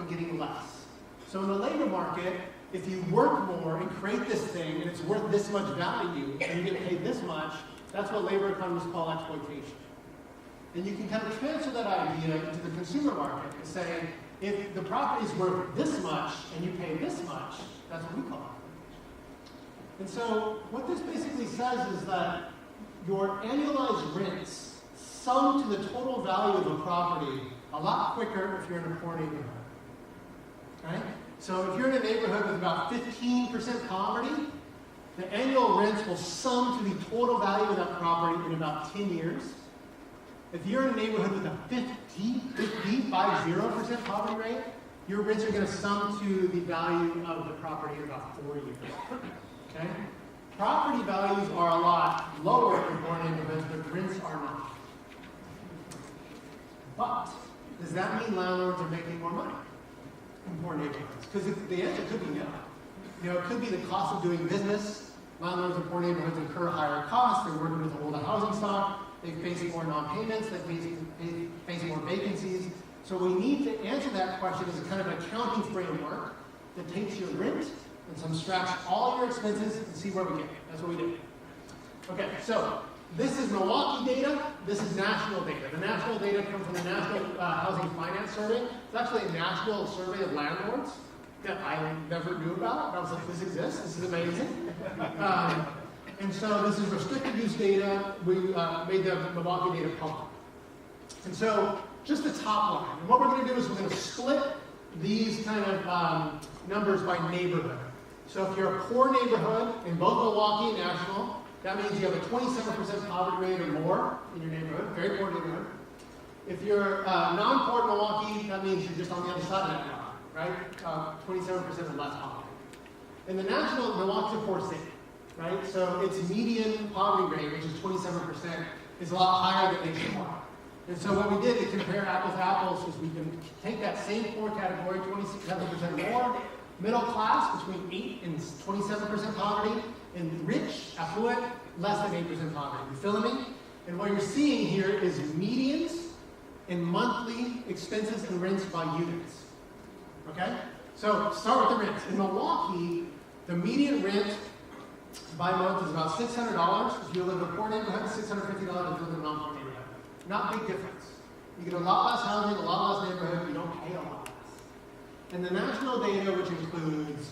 and getting less. So in the labor market, if you work more and create this thing and it's worth this much value and you get paid this much, that's what labor economists call exploitation. And you can kind of transfer that idea into the consumer market and say, if the property is worth this much and you pay this much, that's what we call it. And so what this basically says is that your annualized rents sum to the total value of a property a lot quicker if you're in a poor neighborhood. Right? So if you're in a neighborhood with about 15% poverty, the annual rents will sum to the total value of that property in about 10 years. If you're in a neighborhood with a 50% poverty rate, your rents are going to sum to the value of the property in about 4 years. Okay? Property values are a lot lower in poor neighborhoods, but rents are not. But does that mean landlords are making more money in poor neighborhoods? Because the answer could be no. You know, it could be the cost of doing business. Landlords in poor neighborhoods incur higher costs. They're working with older housing stock. They face more non-payments. They face more vacancies. So we need to answer that question as a kind of accounting framework that takes your rent and subtracts all your expenses and see where we get. That's what we did. Okay, so this is Milwaukee data. This is national data. The national data comes from the National Housing Finance Survey. It's actually a national survey of landlords that I never knew about. I was like, this exists. This is amazing. And so this is restricted use data. We made the Milwaukee data public. And so just the top line. And what we're going to do is we're going to split these kind of numbers by neighborhood. So if you're a poor neighborhood in both Milwaukee and National, that means you have a 27% poverty rate or more in your neighborhood, very poor neighborhood. If you're non-poor in Milwaukee, that means you're just on the other side of that line, right? 27% or less poverty. In the national, Milwaukee's a poor city, right? So its median poverty rate, which is 27%, is a lot higher than nationwide. And so what we did to compare apples to apples is we can take that same poor category, 27% more, middle class between 8 and 27% poverty, and rich, affluent, less than 8% poverty. You feeling me? And what you're seeing here is medians and monthly expenses and rents by units. Okay? So start with the rents. In Milwaukee, the median rent by month is about $600. If you live in a poor neighborhood, $650 if you live in a non-poor neighborhood. Not big difference. You get a lot less housing, a lot less neighborhood, you don't pay a lot less. And the national data, which includes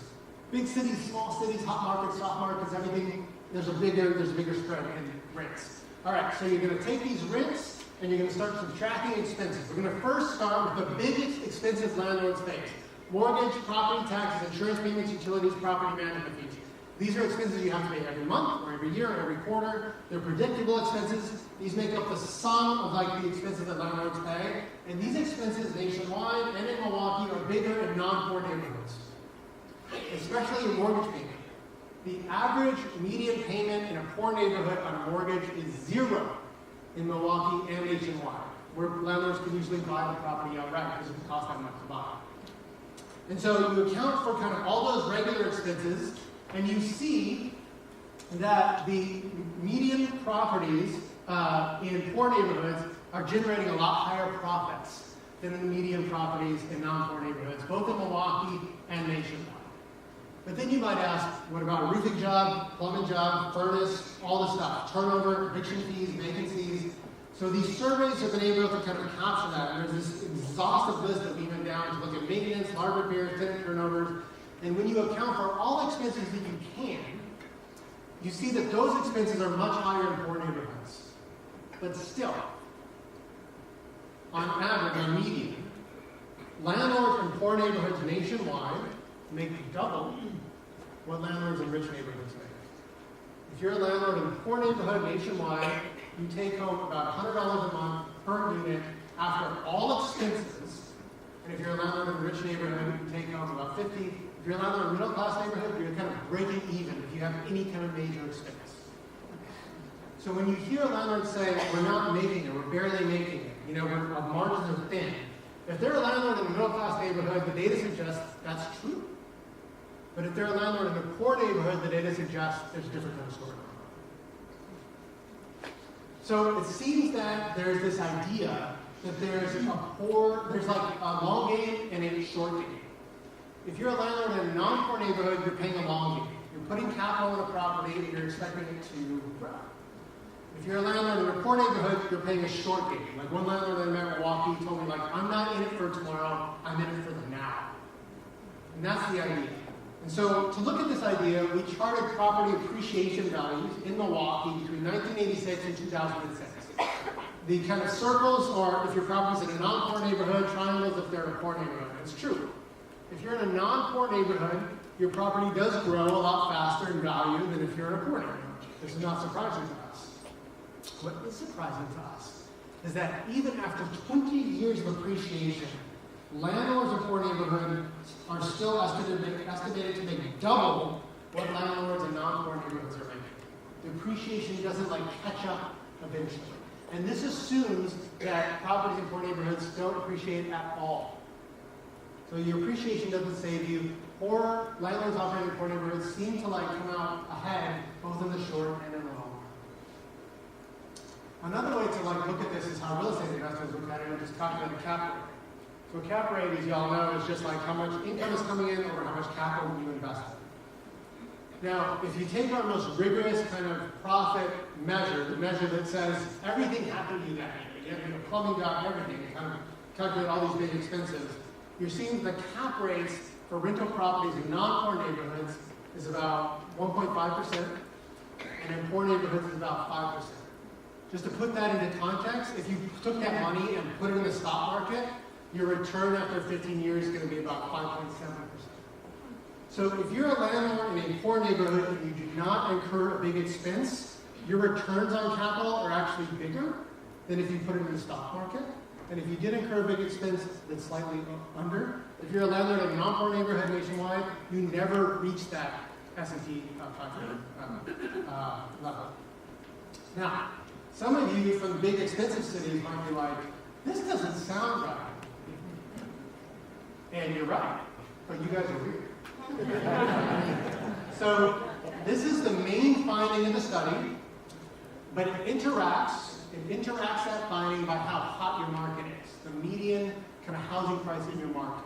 big cities, small cities, hot markets, soft markets, everything, there's a bigger spread in rents. All right, so you're going to take these rents and you're going to start subtracting expenses. We're going to first start with the biggest expenses landlords face: mortgage, property taxes, insurance payments, utilities, property management fees. These are expenses you have to pay every month or every year or every quarter. They're predictable expenses. These make up the sum of like the expenses that landlords pay. And these expenses nationwide and in Milwaukee are bigger in non-poor neighborhoods, especially your mortgage payment. The average median payment in a poor neighborhood on a mortgage is 0 in Milwaukee and nationwide, where landlords can usually buy the property outright because it doesn't cost that much to buy. And so you account for kind of all those regular expenses, and you see that the median properties in poor neighborhoods are generating a lot higher profits than the median properties in non-poor neighborhoods, both in Milwaukee and nationwide. But then you might ask, what about a roofing job, plumbing job, furnace, all this stuff, turnover, eviction fees, vacancies. So these surveys have been able to kind of capture that. And there's this exhaustive list that we went down to look at maintenance, large repairs, tenant turnovers. And when you account for all expenses that you can, you see that those expenses are much higher in poor neighborhoods. But still, on average, on median, landlords in poor neighborhoods nationwide make double what landlords in rich neighborhoods make. If you're a landlord in a poor neighborhood nationwide, you take home about $100 a month per unit after all expenses. And if you're a landlord in a rich neighborhood, you take home about $50. If you're a landlord in a middle-class neighborhood, you're kind of breaking even if you have any kind of major expense. So when you hear a landlord say, we're not making it, we're barely making it, you know, our margins are thin. If they're a landlord in a middle-class neighborhood, the data suggests that's true. But if they're a landlord in a poor neighborhood, the data suggests there's a different kind of story. So it seems that there's this idea that there's like a long game and a short game. If you're a landlord in a non-core neighborhood, you're paying a long game. You're putting capital in a property and you're expecting it to grow. If you're a landlord in a core neighborhood, you're paying a short game. Like one landlord that I met in Milwaukee told me, like, I'm not in it for tomorrow, I'm in it for the now. And that's the idea. And so to look at this idea, we charted property appreciation values in Milwaukee between 1986 and 2006. The kind of circles are if your property's in a non-core neighborhood, triangles if they're in a core neighborhood. It's true. If you're in a non-core neighborhood, your property does grow a lot faster in value than if you're in a core neighborhood. This is not surprising to us. What is surprising to us is that even after 20 years of appreciation, landlords in core neighborhoods are still estimated to make double what landlords in non-core neighborhoods are making. The appreciation doesn't catch up eventually. And this assumes that properties in core neighborhoods don't appreciate at all. So your appreciation doesn't save you, or landlords operating in core neighborhoods seem to come out ahead, both in the short and in the long run. Another way to look at this is how real estate investors look at it and just calculate a cap rate. So a cap rate, as y'all know, is just how much income is coming in over how much capital you invested. Now, if you take our most rigorous kind of profit measure, the measure that says everything happened to you that year, you have a plumbing job, everything, you kind of calculate all these big expenses, you're seeing the cap rates for rental properties in non-core neighborhoods is about 1.5%, and in core neighborhoods is about 5%. Just to put that into context, if you took that money and put it in the stock market, your return after 15 years is going to be about 5.7%. So if you're a landlord in a core neighborhood and you do not incur a big expense, your returns on capital are actually bigger than if you put it in the stock market. And if you did incur a big expense, that's slightly under. If you're a landlord in a non-core neighborhood nationwide, you never reach that S&P 500 level. Now, some of you from big expensive cities might be like, this doesn't sound right. And you're right, but you guys are weird. So this is the main finding in the study, but it interacts that finding by how hot your market is, the median kind of housing price in your market.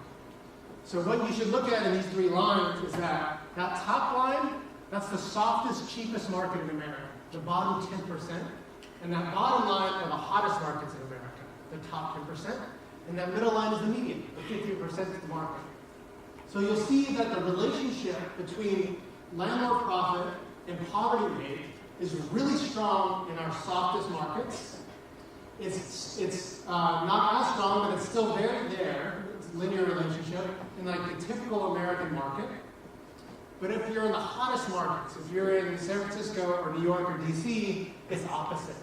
So what you should look at in these three lines is that top line, that's the softest, cheapest market in America, the bottom 10%, and that bottom line are the hottest markets in America, the top 10%, and that middle line is the median, the 50% of the market. So you'll see that the relationship between landlord profit and poverty rate is really strong in our softest markets. It's not as strong, but it's still very there. It's a linear relationship in the typical American market. But if you're in the hottest markets, if you're in San Francisco or New York or DC, it's opposite.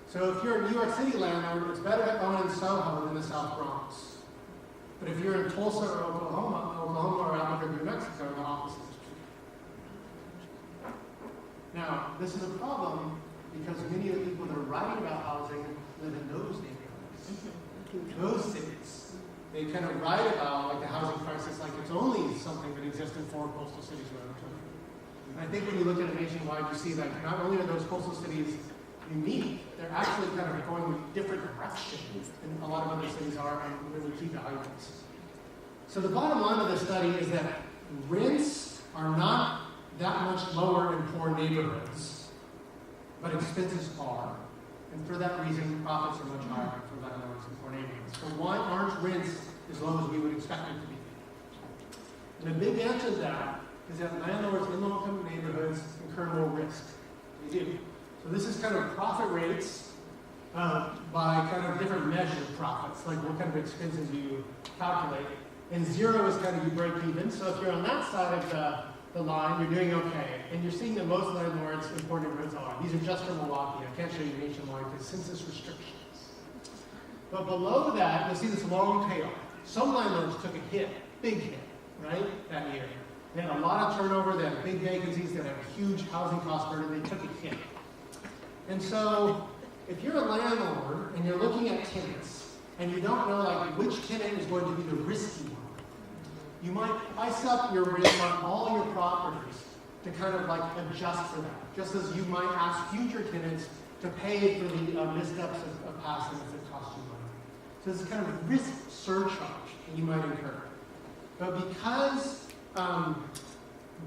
So if you're a New York City landlord, it's better to own in Soho than the South Bronx. But if you're in Tulsa or Oklahoma or Albuquerque, New Mexico, the opposite is true. Now, this is a problem because many of the people that are writing about housing live in those neighborhoods, those cities. They kind of write about the housing crisis like it's only something that exists in 4 coastal cities around the country. And I think when you look at it nationwide, you see that not only are those coastal cities unique, they're actually kind of going in different directions than a lot of other cities are on really key values. So the bottom line of the study is that rents are not that much lower in poor neighborhoods, but expenses are. And for that reason, profits are much higher for landlords in poor neighborhoods. So why aren't rents as low as we would expect them to be? And a big answer to that is that landlords in low-income neighborhoods incur more risk. They do. So this is kind of profit rates by kind of different measures of profits, like what kind of expenses you calculate. And 0 is kind of you break even. So if you're on that side of the line, you're doing okay. And you're seeing that most landlords in poor neighborhoods are. These are just for Milwaukee. I can't show you nationwide because census restrictions. But below that, you'll see this long tail. Some landlords took a hit, big hit, right, that year. They had a lot of turnover, they had big vacancies, they had a huge housing cost burden, they took a hit. And so, if you're a landlord and you're looking at tenants, and you don't know which tenant is going to be the risky one, you might spice up your rent on all your properties to kind of adjust for that, just as you might ask future tenants to pay for the missteps of passing if it costs you money. So this kind of risk surcharge and you might incur. But because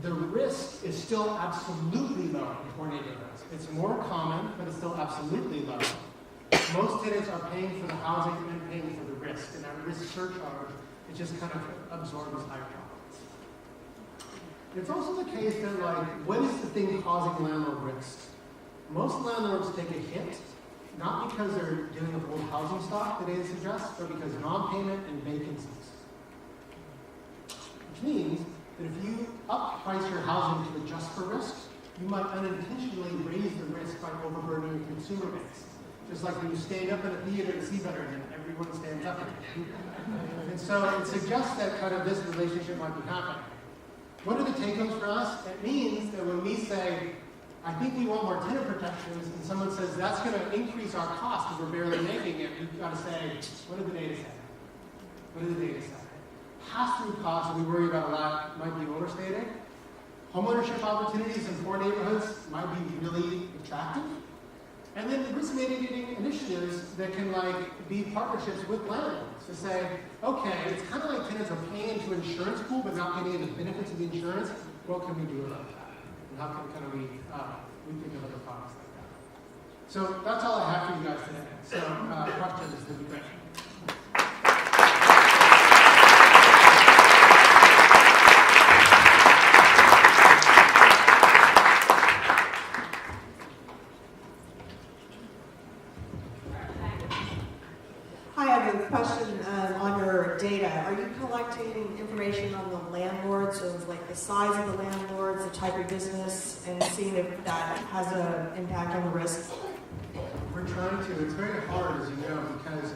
the risk is still absolutely low in poor neighborhoods, it's more common, but it's still absolutely low. Most tenants are paying for the housing and paying for the risk, and that risk surcharge, it just kind of absorbs higher profits. It's also the case that, like, what is the thing causing landlord risk? Most landlords take a hit, not because they're dealing with old housing stock, the data suggests, but because of non-payment and vacancies. Which means that if you up-price your housing to adjust for risk, you might unintentionally raise the risk by overburdening your consumer base. Just like when you stand up in a theater to see better, and everyone stands up. And so it suggests that kind of this relationship might be happening. What are the take-homes for us? It means that when we say, I think we want more tenant protections, and someone says that's going to increase our cost because we're barely making it, we've got to say, what did the data say? What did the data say? Pass-through costs that we worry about a lot might be overstated. Homeownership opportunities in poor neighborhoods might be really attractive. And then the risk mitigating initiatives that can be partnerships with landlords to say, okay, it's kind of like tenants are paying into insurance pool but not getting the benefits of the insurance. What can we do about that? And how can we think of other products like that? So that's all I have for you guys today. So questions would be great. Question on your data. Are you collecting information on the landlords, of like the size of the landlords, the type of business, and seeing if that has an impact on the risk? We're trying to. It's very hard, as you know, because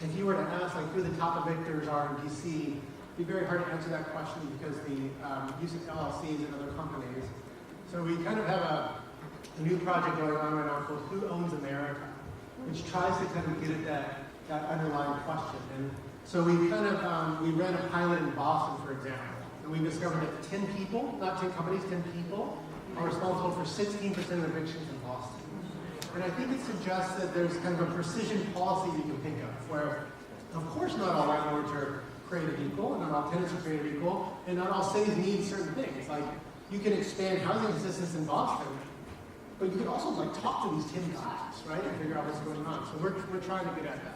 if you were to ask who the top evictors are in DC, it'd be very hard to answer that question because the use of LLCs and other companies. So we kind of have a new project going on right now called Who Owns America, which tries to kind of get at that underlying question. And so we kind of, we ran a pilot in Boston, for example, and we discovered that 10 people, not 10 companies, 10 people, are responsible for 16% of evictions in Boston. And I think it suggests that there's kind of a precision policy you can think of, where, of course, not all landlords are created equal, and not all tenants are created equal, and not all cities need certain things. Like, you can expand housing assistance in Boston, but you can also talk to these 10 guys, right, and figure out what's going on. So we're trying to get at that.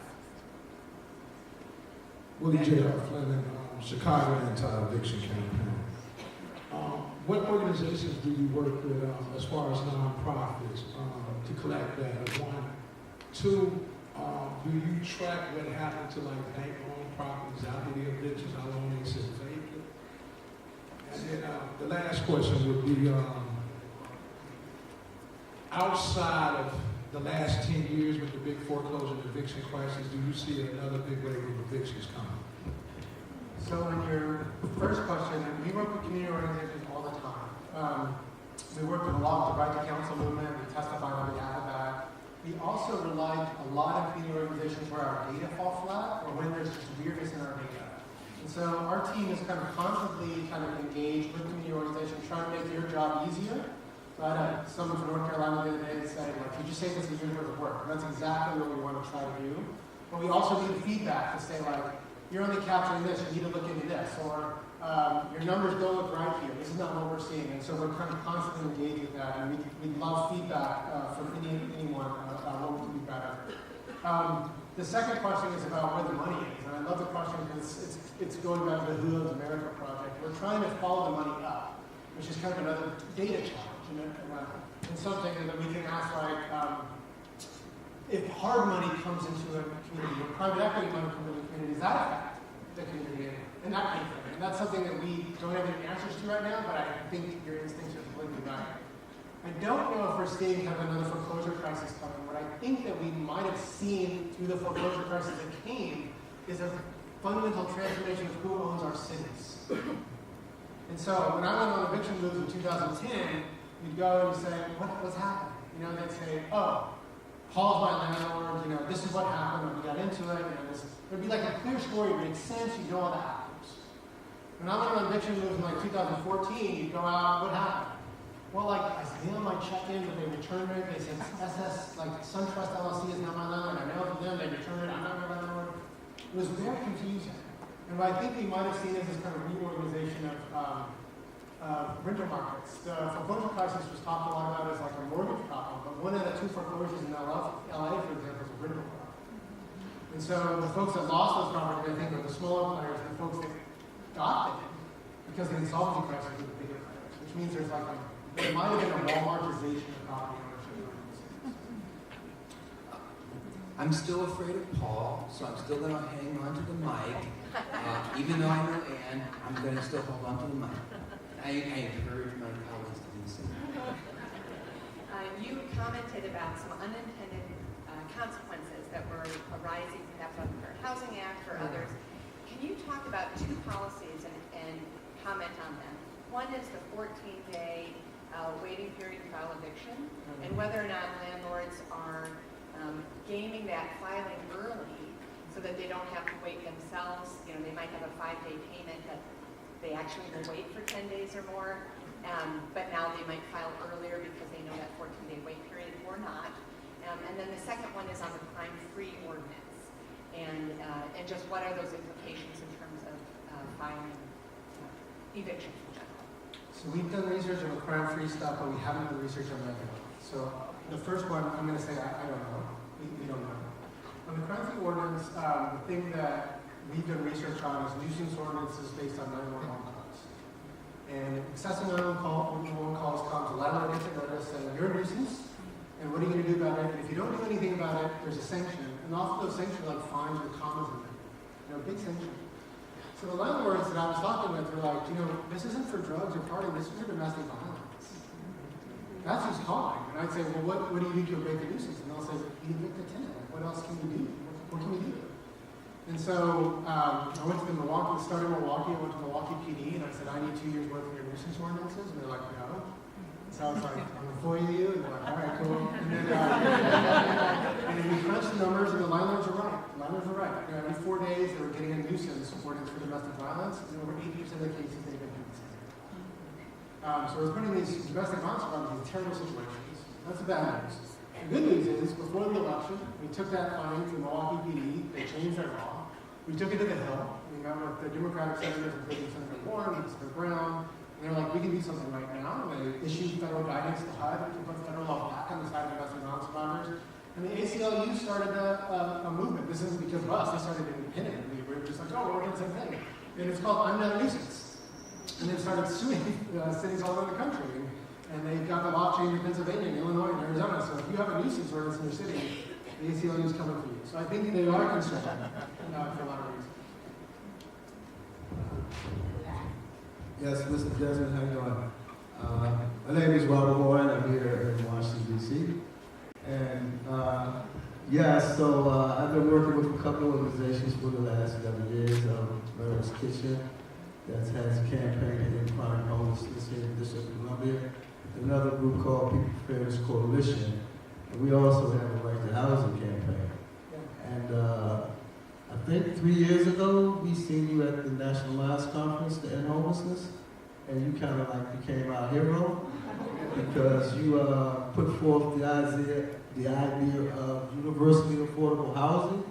Willie J. Flynn, Chicago Anti-Eviction Campaign. What organizations do you work with as far as nonprofits to collect data? One. Two, do you track what happened to bank-owned properties after the evictions, how long they sit vacant? And then the last question would be, outside of the last 10 years with the big foreclosure and eviction crisis, do you see another big wave of evictions coming? So on your first question, we work with community organizations all the time. We work with a lot with the Right to Counsel movement. We testify on behalf of that. We also rely a lot on community organizations where our data fall flat or when there's just weirdness in our data. And so our team is kind of constantly engaged with community organizations, trying to make your job easier. So I had someone from North Carolina the other day that said, could you say this is a year's worth of work? And that's exactly what we want to try to do. But we also need feedback to say, you're only capturing this, you need to look into this. Or your numbers don't look right here. This is not what we're seeing. And so we're kind of constantly engaged with that. And we love feedback from anyone about what we can do better. The second question is about where the money is. And I love the question because it's going back to the Who Owns America project. We're trying to follow the money up, which is kind of another data challenge. And something that we can ask if hard money comes into a community, or private equity money comes into a community, does that affect the community? And that kind of thing. And that's something that we don't have any answers to right now, but I think your instincts are completely right. I don't know if we're seeing kind of another foreclosure crisis coming. What I think that we might have seen through the foreclosure crisis that came is a fundamental transformation of who owns our cities. And so when I went on eviction moves in 2010, you'd go and say, what's happening? They'd say, Paul's my landlord, this is what happened, we got into it, there'd be a clear story, it makes sense, you know all the actors. When I went on eviction moves in 2014, you'd go out, what happened? Well, I mailed my check in, but they returned it, they said, SunTrust LLC is not my landlord, I mailed to them, they returned it, I'm not my landlord. It was very confusing. what I think we might have seen is this kind of reorganization of rental markets. The foreclosure crisis was talked a lot about as like a mortgage problem, but 1 out of 2 foreclosures in LA, for example, is a rental problem. And so the folks that lost those properties, I think, are the smaller players, the folks that got them because the insolvency crisis was the bigger players, which means there might have been a Walmartization of property ownership. I'm still afraid of Paul, so I'm still going to hang on to the mic. Even though I know Ann, I'm going to still hold on to the mic. I encourage my colleagues to do the same. You commented about some unintended consequences that were arising perhaps on the Fair Housing Act or others. Can you talk about 2 policies and comment on them? One is the 14-day waiting period to file eviction, and whether or not landlords are gaming that filing early so that they don't have to wait themselves. You know, they might have a 5-day payment that they actually will wait for 10 days or more, but now they might file earlier because they know that 14-day wait period or not. And then the second one is on the crime-free ordinance, and just what are those implications in terms of filing evictions in general? So we've done research on the crime-free stuff, but we haven't done research on that. So the first one, I'm going to say I don't know. We don't know. On the crime-free ordinance, the thing that we've done research on is nuisance ordinances based on 911 calls. And excessive 911 calls comes, the landlord gets a notice saying, you're a nuisance, and what are you going to do about it? And if you don't do anything about it, there's a sanction. And often those sanctions are like fines with commas in them. You know, big sanction. So the landlords that I was talking with were like, this isn't for drugs or partying, this is for domestic violence. That's who's calling. And I'd say, well, what do you do to abate the nuisance? And they'll say, you evict the tenant. Like, what else can we do? What can we do? And so I went to started in Milwaukee, I went to Milwaukee PD, and I said, I need 2 years worth of your nuisance ordinances. And they're like, no. So I was like, I'm employing you. And they're like, all right, cool. And then we crunched the numbers, and the landlords are right. The landlords are right. Every 4 days, they were getting a nuisance ordinance for domestic violence, and over 80% of the cases, they've been doing the same. So we're putting these domestic violence problems in these terrible situations. That's the bad news. The good news is, before the election, we took that fine to Milwaukee PD. They changed their law. We took it to the Hill. We met with the Democratic senators, including Senator Warren and Senator Brown. And they're like, we can do something right now. And they issued federal guidance to HUD to put federal law back on the side of domestic violence survivors. And the ACLU started a movement. This isn't because of us. They started independently. We were just like, oh, we're working on the same thing. And it's called I'm Not a Nuisance. And they started suing cities all over the country. And they got the law changed in Pennsylvania, and Illinois, and Arizona. So if you have a nuisance ordinance in your city, the ACLU is coming for you. So I think they are concerned for a lot of reasons. Yes, Mr. Desmond, how you doing? My name is Robert Warren. I'm here in Washington, D.C. And so I've been working with a couple of organizations for the last 11 years. Mary's Kitchen, that has campaigned in chronic homelessness here in the District of Columbia. Another group called People Fairness Coalition. And we also have a Right to Housing campaign. And I think 3 years ago, we seen you at the National Alliance Conference to End Homelessness. And you kind of like became our hero because you put forth the idea of universally affordable housing.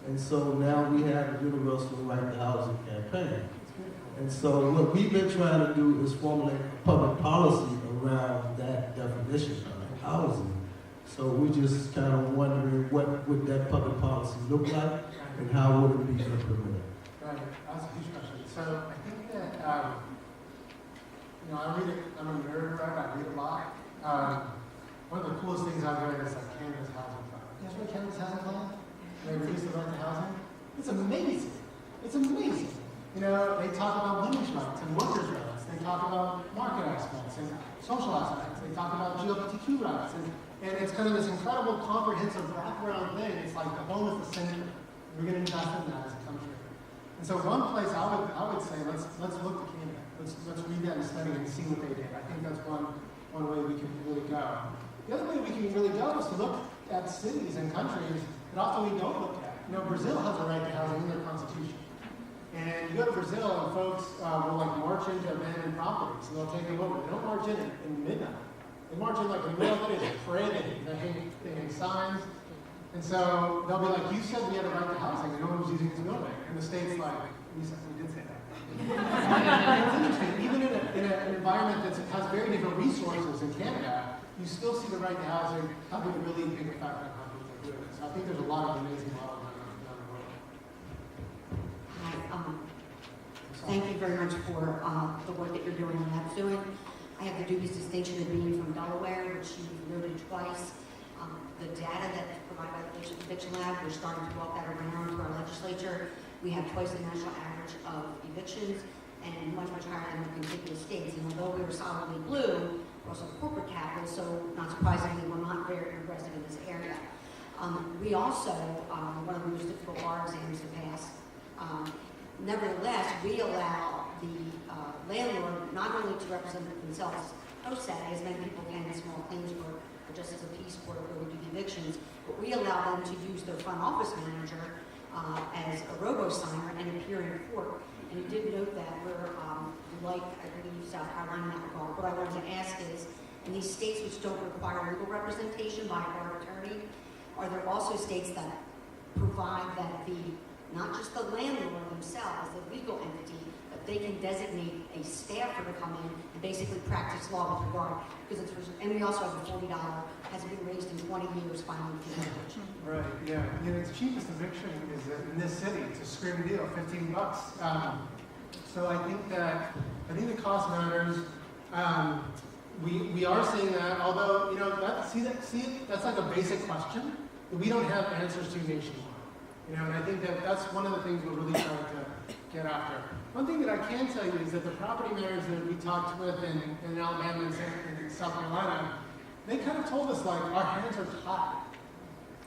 And so now we have a universal right to housing campaign. And so what we've been trying to do is formulate public policy around that definition of housing. So we're just kind of wondering what would that public policy look like and how would it be implemented? Right, that's a huge question. So I think that, I read it, I'm a nerd, right? I read a lot. One of the coolest things I've read is like Canada's housing plan. You guys read Canada's housing plan? They released the right to housing. It's amazing. It's amazing. They talk about women's rights and workers' rights. They talk about market aspects and social aspects. They talk about LGBTQ rights. And it's kind of this incredible comprehensive wraparound thing. It's like the home is the center. We're going to invest in that as a country. And so one place I would say, let's look to Canada. Let's read that and study and see what they did. I think that's one way we can really go. The other way we can really go is to look at cities and countries that often we don't look at. Brazil has a right to housing in their constitution. And you go to Brazil and folks will like march into abandoned properties and they'll take them over. They don't march in midnight. They march in like in the middle of the day, they pray, they hang signs. And so they'll be like, you said we had a right to housing and no one was using this building. And the state's like, We did say that. It's interesting, even in an environment that has very different resources in Canada, you still see the right to housing having a really big effect on how people are doing it. So I think there's a lot of amazing models down the road. Hi, thank you very much for the work that you're doing and have doing. I have the dubious distinction of being from Delaware, which you've noted twice. The data that's provided by the Eviction Lab, we're starting to walk that around to our legislature. We have twice the national average of evictions and much, much higher than the contiguous states. And although we were solidly blue, we're also corporate capital, so not surprisingly, we're not very aggressive in this area. We also, one of the most difficult bar exams to pass. Nevertheless, we allow the landlord not only to represent themselves post se, as many people can in small claims court, or just as a peace court where we do the evictions, but we allow them to use their front office manager as a robo-signer and appear in court. And you did note that we're like, I believe, South Carolina in that regard. What I wanted to ask is, in these states which don't require legal representation by our attorney, are there also states that provide that not just the landlord themselves as the legal entity, but they can designate a staffer to come in and basically practice law with regard, and we also have a $40, has been raised in 20 years finally. Right, yeah. Its cheapest eviction is in this city. It's a screaming deal, $15. So I think the cost matters. We are seeing that, although, that's like a basic question that we don't have answers to nationwide. And I think that's one of the things we're really trying to get after. One thing that I can tell you is that the property managers that we talked with in Alabama and in South Carolina, they kind of told us, like, our hands are tied.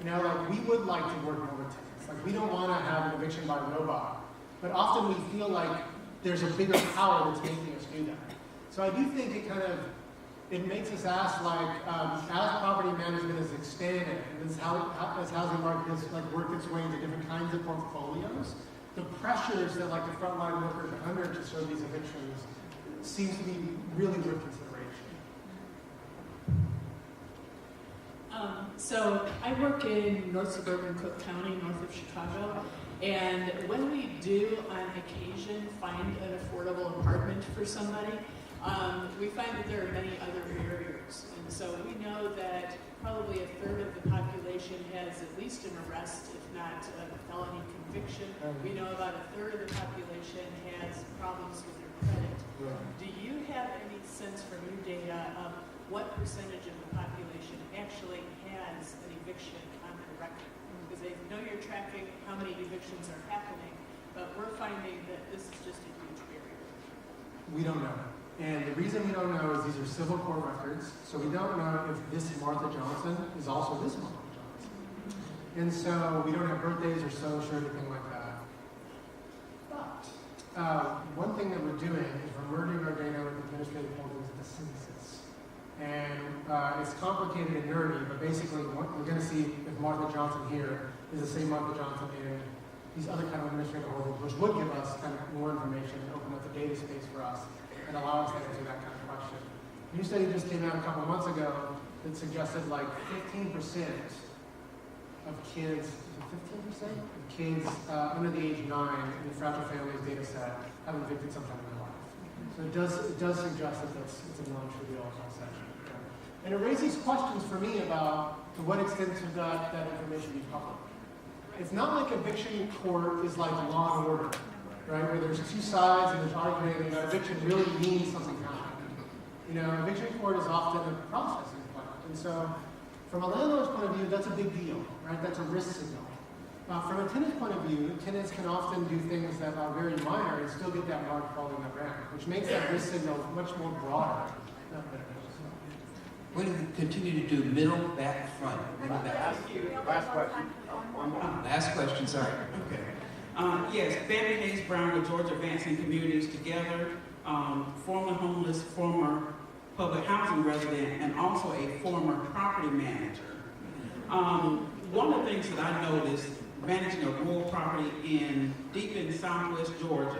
Like, we would like to work more with tenants. Like, we don't want to have an eviction by robot. But often we feel like there's a bigger power that's making us do that. So I do think it makes us ask, like, as property management has expanded, and as housing market has worked its way into different kinds of portfolios, the pressures that the frontline workers are under to serve these evictions seems to be really worth consideration. So I work in North Suburban Cook County, north of Chicago, and when we do on occasion find an affordable apartment for somebody, we find that there are many other barriers. And so we know that probably a third of the population has at least an arrest, if not a felony conviction. We know about a third of the population has problems with their credit. Do you have any sense from your data of what percentage of the population actually has an eviction on their record? Because I know you're tracking how many evictions are happening, but we're finding that this is just a huge barrier. We don't know. And the reason we don't know is these are civil court records, so we don't know if this Martha Johnson is also this Martha Johnson. And so we don't have birthdays or social or anything like that. But one thing that we're doing is we're merging our data with administrative holdings at the census. And it's complicated and nerdy, but basically we're going to see if Martha Johnson here is the same Martha Johnson in these other kind of administrative holdings, which would give us kind of more information and open up the data space for us and allow us to answer that kind of question. A new study just came out a couple months ago that suggested 15% of kids, 15% of kids under the age of 9 in the Fragile Families data set have been evicted sometime in their life. So it does suggest that it's a non-trivial concept. And it raises questions for me about to what extent should that information be public. It's not like eviction court is like law and order, right? Where there's two sides and there's arguing and eviction really means something happened. Eviction court is often a processing plant. And so from a landlord's point of view, that's a big deal, right? That's a risk signal. From a tenant's point of view, tenants can often do things that are very minor and still get that mark following the ground, which makes that risk signal much more broader. We're going to continue to do middle, back, front. Middle, back. Last question. Last question, sorry. Okay. Yes, Betty Hayes Brown with Georgia Advancing Communities Together, former homeless, former public housing resident, and also a former property manager. One of the things that I noticed managing a rural property deep in Southwest Georgia,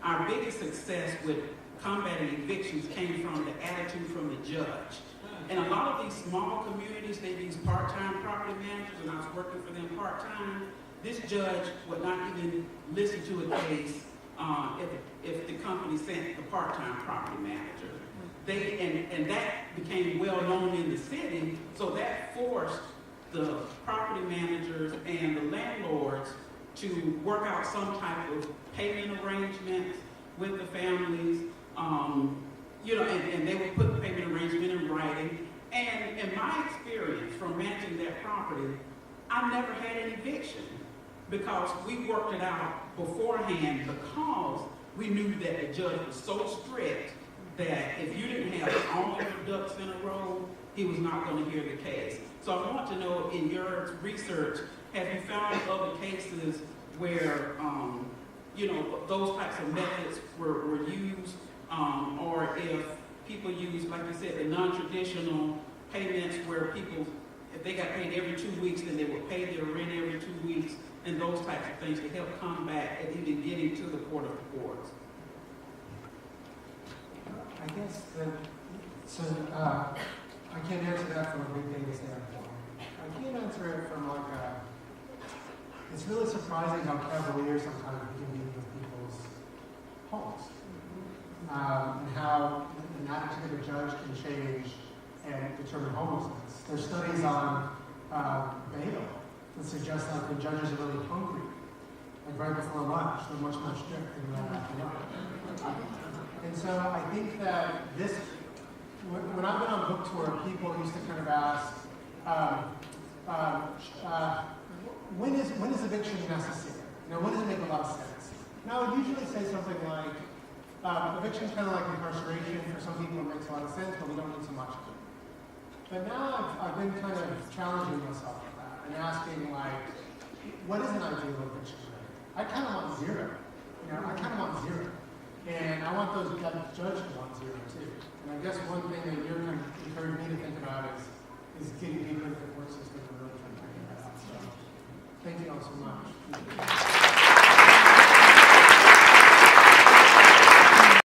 our biggest success with combating evictions came from the attitude from the judge. And a lot of these small communities, they use part-time property managers, and I was working for them part-time. This judge would not even listen to a case if the company sent the part-time property manager. And that became well known in the city, so that forced the property managers and the landlords to work out some type of payment arrangements with the families, and they would put the payment arrangement in writing. And in my experience from managing that property, I never had an eviction because we worked it out beforehand, because we knew that the judge was so strict that if you didn't have all of your ducks in a row, he was not going to hear the case. So I want to know, in your research, have you found other cases where, those types of methods were used, or if people use, like you said, the non-traditional payments where people, if they got paid every 2 weeks, then they would pay their rent every 2 weeks, and those types of things to help combat and even getting to the court of courts? I guess I can't answer that from a big data standpoint. I can't answer it from it's really surprising how cavalier sometimes we can be with people's homes. And how an attitude of a judge can change and determine homelessness. There's studies on bail that suggest that when judges are really hungry, like right before lunch, they're much stricter than right after lunch. And so I think that when I've been on book tour, people used to kind of ask, when is eviction necessary? When does it make a lot of sense? And I would usually say something like, eviction is kind of like incarceration. For some people it makes a lot of sense, but we don't need so much of it. But now I've been kind of challenging myself with that and asking, like, what is an ideal eviction rate? I kind of want zero. I kind of want zero. And I want that judge to want zero too. And I guess one thing that you're kind of encouraging me to think about is getting deeper into the court system and really trying to figure that out. So thank you all so much.